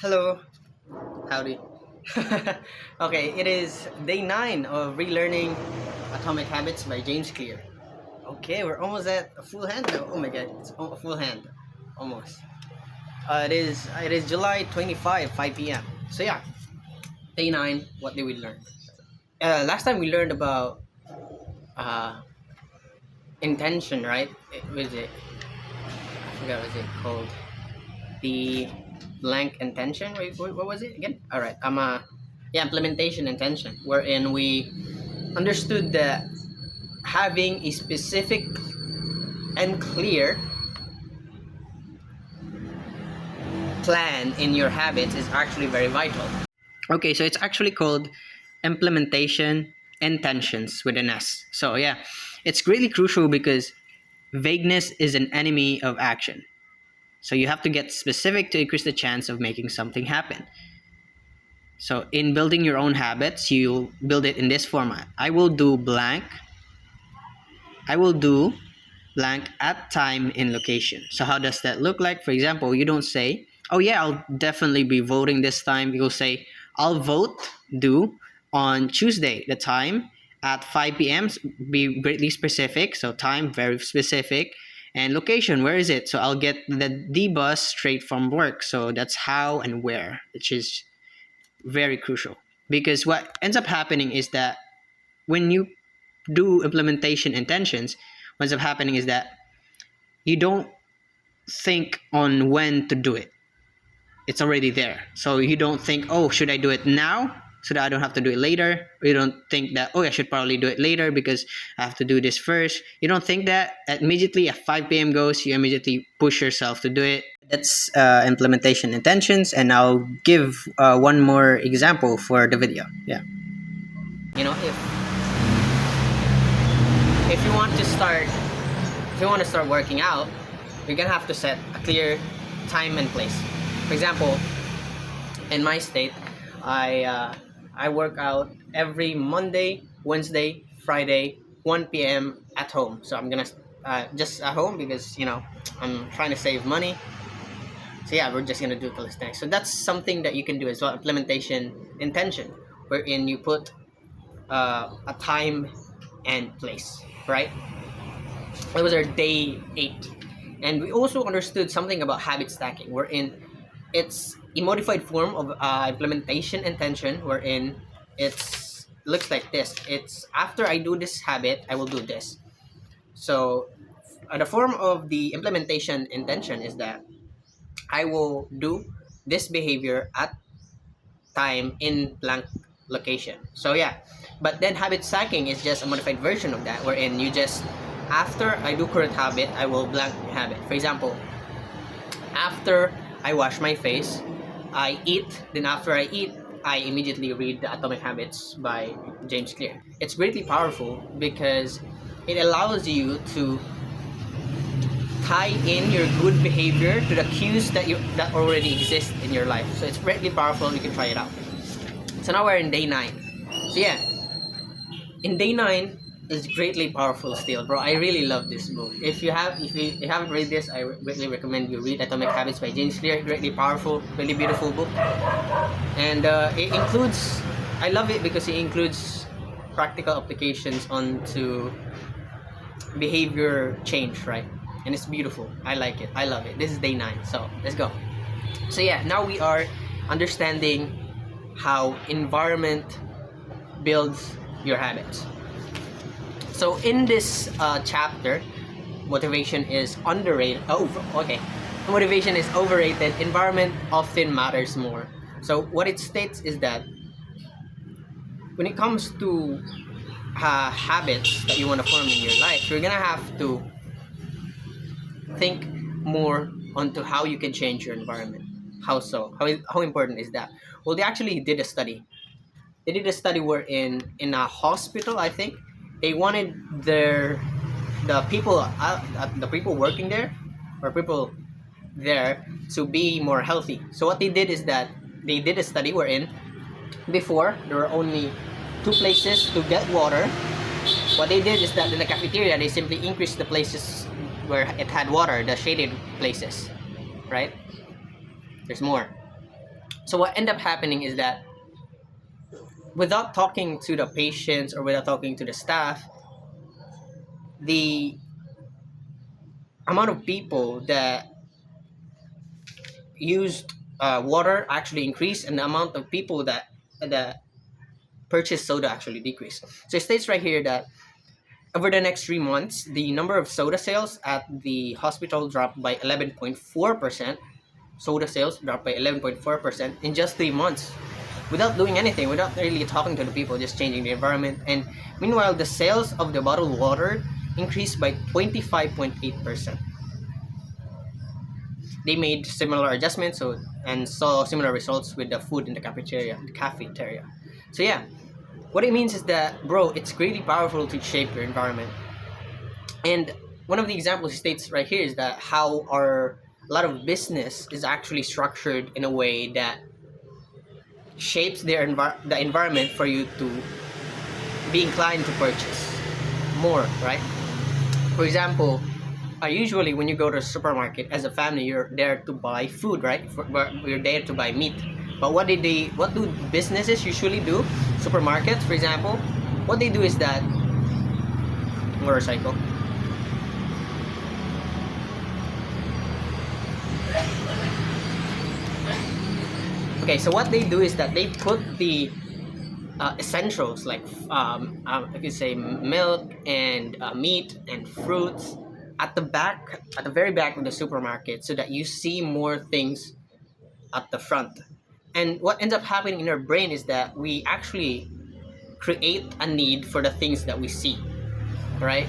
Hello, howdy. Okay, it is day 9 of Relearning Atomic Habits by James Clear. Okay, we're almost at a full hand now. Oh my god, it's a full hand. Almost. It is July 25, 5 p.m. So yeah, day 9, what did we learn? Last time we learned about uh, intention, right? I forgot what was it called? The blank intention. Wait, what was it again? All right, yeah, implementation intention, wherein we understood that having a specific and clear plan in your habits is actually very vital. Okay, so it's actually called implementation intentions with an S. So yeah, it's really crucial because vagueness is an enemy of action. So you have to get specific to increase the chance of making something happen. So in building your own habits, you build it in this format. I will do blank. I will do blank at time in location. So how does that look like? For example, you don't say, "Oh yeah, I'll definitely be voting this time." You'll say, "I'll vote do on Tuesday, the time at 5 p.m." Be greatly specific. So time very specific, and location, where is it? So I'll get the D bus straight from work. So that's how and where, which is very crucial, because what ends up happening is that when you do implementation intentions, what ends up happening is that you don't think on when to do it. It's already there. So you don't think, oh, should I do it now so that I don't have to do it later? Or you don't think that, oh, I should probably do it later because I have to do this first. You don't think that. Immediately at 5 p.m. goes, you immediately push yourself to do it. That's implementation intentions. And I'll give one more example for the video. Yeah. You know, if you want to start working out, you're gonna have to set a clear time and place. For example, in my state, I work out every Monday, Wednesday, Friday, 1 p.m. at home. So I'm gonna just at home because I'm trying to save money. So yeah, we're just gonna do calisthenics. So that's something that you can do as well. Implementation intention, wherein you put a time and place, right? It was our day 8, and we also understood something about habit stacking, wherein it's a modified form of implementation intention, wherein it's looks like this. It's after I do this habit, I will do this. So the form of the implementation intention is that I will do this behavior at time in blank location. So yeah, but then habit stacking is just a modified version of that, wherein you just after I do current habit, I will blank habit. For example, after I wash my face, I eat. Then after I eat, I immediately read The Atomic Habits by James Clear. It's greatly powerful because it allows you to tie in your good behavior to the cues that already exist in your life. So it's greatly powerful. You can try it out. So now we're in day 9. So yeah, in day 9 is greatly powerful still, bro. I really love this book. If you haven't read this, I greatly recommend you read Atomic Habits by James Clear. Greatly powerful, really beautiful book, and it includes. I love it because it includes practical applications onto behavior change, right? And it's beautiful. I like it. I love it. This is day 9, so let's go. So yeah, now we are understanding how environment builds your habits. So in this chapter, motivation is underrated. Oh, okay. Motivation is overrated. Environment often matters more. So what it states is that when it comes to habits that you want to form in your life, you're gonna have to think more onto how you can change your environment. How so? How important is that? Well, they actually did a study. They did a study where in a hospital, I think, they wanted the people working there, or people there, to be more healthy. So what they did is that they did a study wherein before there were only 2 places to get water. What they did is that in the cafeteria they simply increased the places where it had water, the shaded places, right? There's more. So what end up happening is that without talking to the patients or without talking to the staff, the amount of people that used water actually increased, and the amount of people that purchased soda actually decreased. So it states right here that over the next 3 months, the number of soda sales at the hospital dropped by 11.4%. Soda sales dropped by 11.4% in just 3 months, without doing anything, without really talking to the people, just changing the environment. And meanwhile, the sales of the bottled water increased by 25.8%. They made similar adjustments and saw similar results with the food in the cafeteria. So yeah, what it means is that, bro, it's really powerful to shape your environment. And one of the examples he states right here is that how our a lot of business is actually structured in a way that shapes the environment for you to be inclined to purchase more, right? For example, usually when you go to a supermarket as a family, you're there to buy food, right? You're there to buy meat. But what do businesses usually do? Supermarkets, for example, what they do is that motorcycle. Okay, so what they do is that they put the essentials like you say milk and meat and fruits at the very back of the supermarket, so that you see more things at the front. And what ends up happening in our brain is that we actually create a need for the things that we see, right?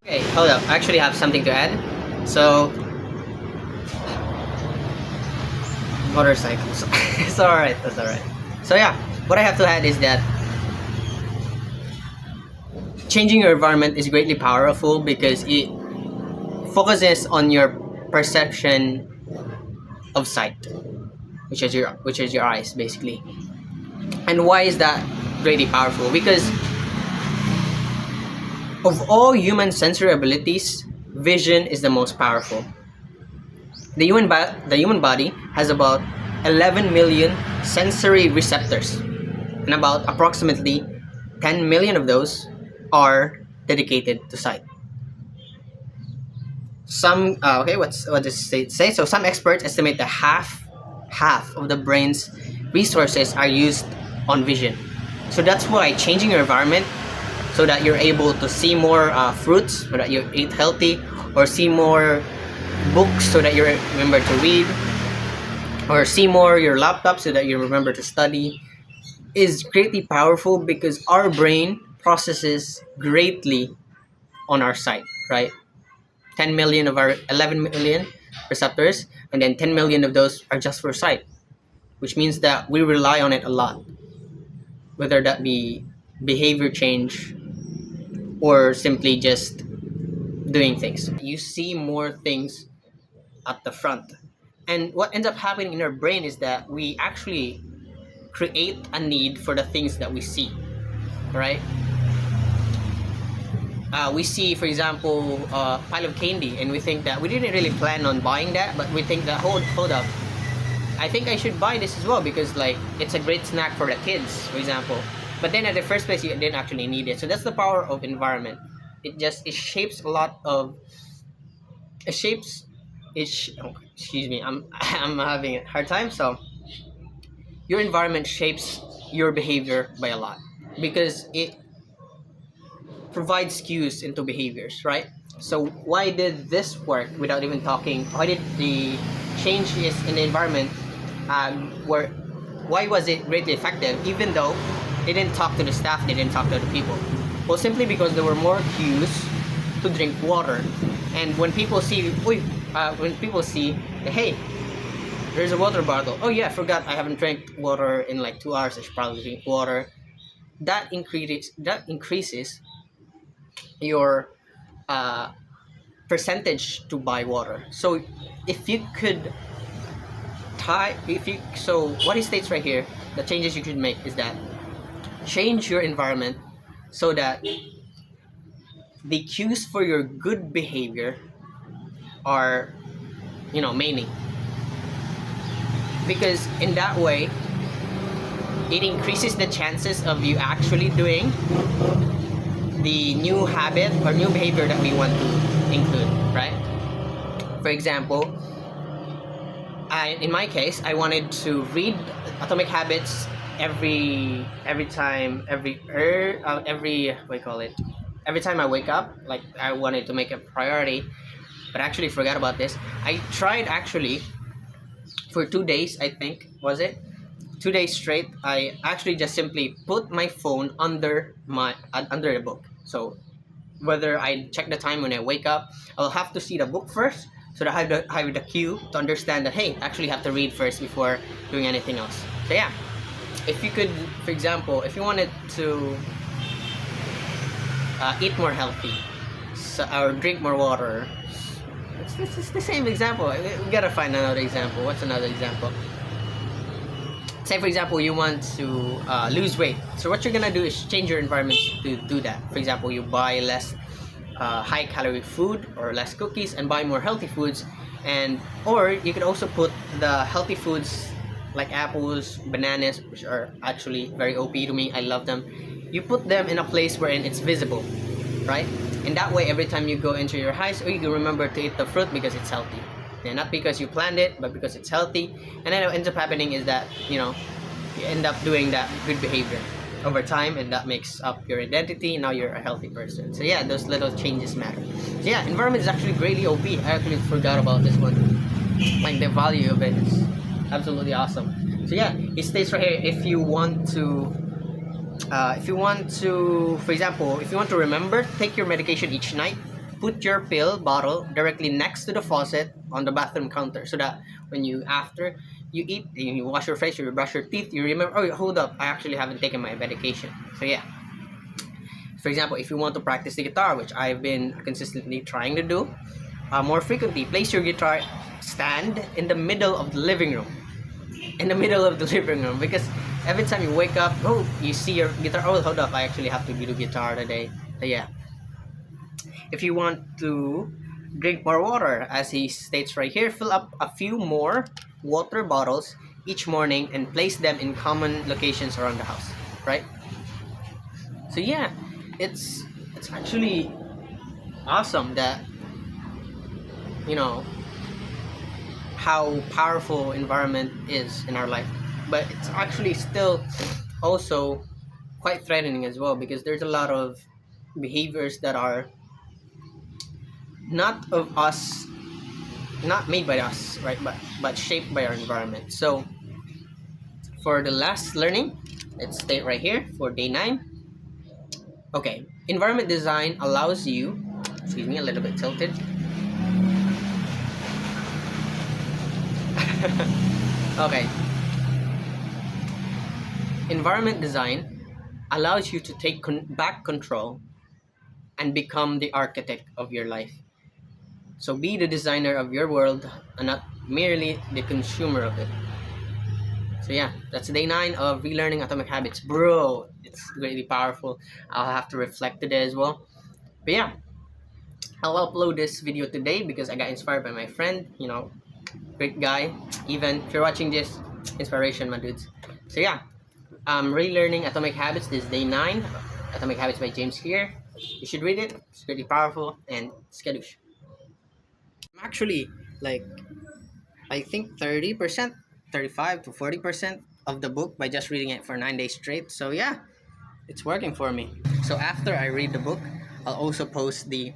Okay, hold up. I actually have something to add. So, motorcycles. It's alright, that's alright. So, yeah, what I have to add is that changing your environment is greatly powerful because it focuses on your perception of sight, which is your eyes basically. And why is that greatly powerful? Because of all human sensory abilities, vision is the most powerful. The human body has about 11 million sensory receptors, and about approximately 10 million of those are dedicated to sight. What does it say? So some experts estimate that half of the brain's resources are used on vision. So that's why changing your environment so that you're able to see more fruits, so that you eat healthy, or see more books so that you remember to read, or see more your laptop so that you remember to study, is greatly powerful because our brain processes greatly on our sight, right? 10 million of our 11 million receptors, and then 10 million of those are just for sight, which means that we rely on it a lot, whether that be behavior change or simply just doing things. You see more things at the front. And what ends up happening in our brain is that we actually create a need for the things that we see, right? We see, for example, a pile of candy, and we think that we didn't really plan on buying that, but we think that hold up, I think I should buy this as well because like it's a great snack for the kids, for example. But then at the first place, you didn't actually need it. So that's the power of environment. It shapes a lot of it shapes oh, excuse me, I'm having a hard time. So your environment shapes your behavior by a lot because it provides cues into behaviors, right? So why did this work without even talking? Why did the changes in the environment were why was it greatly effective even though they didn't talk to the staff, they didn't talk to the people? Well, simply because there were more cues to drink water. And when people see, hey, there's a water bottle. Oh yeah, I forgot I haven't drank water in like 2 hours. I should probably drink water. That increases your uh, percentage to buy water. So if you could so what he states right here, the changes you could make is that change your environment so that the cues for your good behavior are, meaning. because in that way it increases the chances of you actually doing the new habit or new behavior that we want to include, right? For example, in my case, I wanted to read Atomic Habits every time what do you call it? Every time I wake up. Like, I wanted to make a priority, but I actually forgot about this. I tried actually for 2 days, I think, was it? 2 days straight. I actually just simply put my phone under the book. So whether I check the time when I wake up, I'll have to see the book first, so that I have the cue to understand that, hey, I actually have to read first before doing anything else. So yeah, if you could, for example, if you wanted to eat more healthy, so, or drink more water, it's the same example. We gotta find another example. What's another example? Say for example, you want to lose weight. So what you're gonna do is change your environment to do that. For example, you buy less high calorie food or less cookies and buy more healthy foods, and or you could also put the healthy foods like apples, bananas, which are actually very OP to me. I love them. You put them in a place wherein it's visible, right? And that way, every time you go into your house, you can remember to eat the fruit because it's healthy. And not because you planned it, but because it's healthy. And then what ends up happening is that, you end up doing that good behavior over time, and that makes up your identity. Now you're a healthy person. So yeah, those little changes matter. So yeah, environment is actually greatly OP. I actually forgot about this one. Like, the value of it is absolutely awesome. So yeah, it states right here, if you want to, for example, if you want to remember, take your medication each night, put your pill bottle directly next to the faucet on the bathroom counter, so that when after you eat, you wash your face, you brush your teeth, you remember, oh, hold up, I actually haven't taken my medication. So yeah, for example, if you want to practice the guitar, which I've been consistently trying to do more frequently, place your guitar stand in the middle of the living room. Because every time you wake up, oh, you see your guitar, oh, hold up, I actually have to do guitar today. So yeah, if you want to drink more water, as he states right here, fill up a few more water bottles each morning and place them in common locations around the house, right? So yeah, it's actually awesome that, how powerful environment is in our life, but it's actually still also quite threatening as well, because there's a lot of behaviors that are not of us, not made by us, right, but shaped by our environment. So for the last learning, let's state right here for day 9. Okay, environment design allows you, excuse me, a little bit tilted. Okay, environment design allows you to take back control and become the architect of your life. So be the designer of your world and not merely the consumer of it. So yeah, that's day 9 of Relearning Atomic Habits. Bro, it's greatly powerful. I'll have to reflect today as well. But yeah, I'll upload this video today because I got inspired by my friend, great guy. Even if you're watching this, inspiration, my dudes. So yeah, Relearning Atomic Habits. This is day 9. Atomic Habits by James here. You should read it. It's pretty powerful and skadoosh. I'm actually, like, I think 30%, 35 to 40% of the book by just reading it for 9 days straight. So yeah, it's working for me. So after I read the book, I'll also post the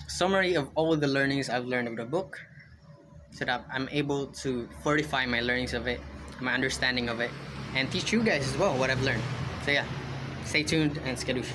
summary of all the learnings I've learned of the book, so that I'm able to fortify my learnings of it, my understanding of it, and teach you guys as well what I've learned. So yeah, stay tuned and skadoosh.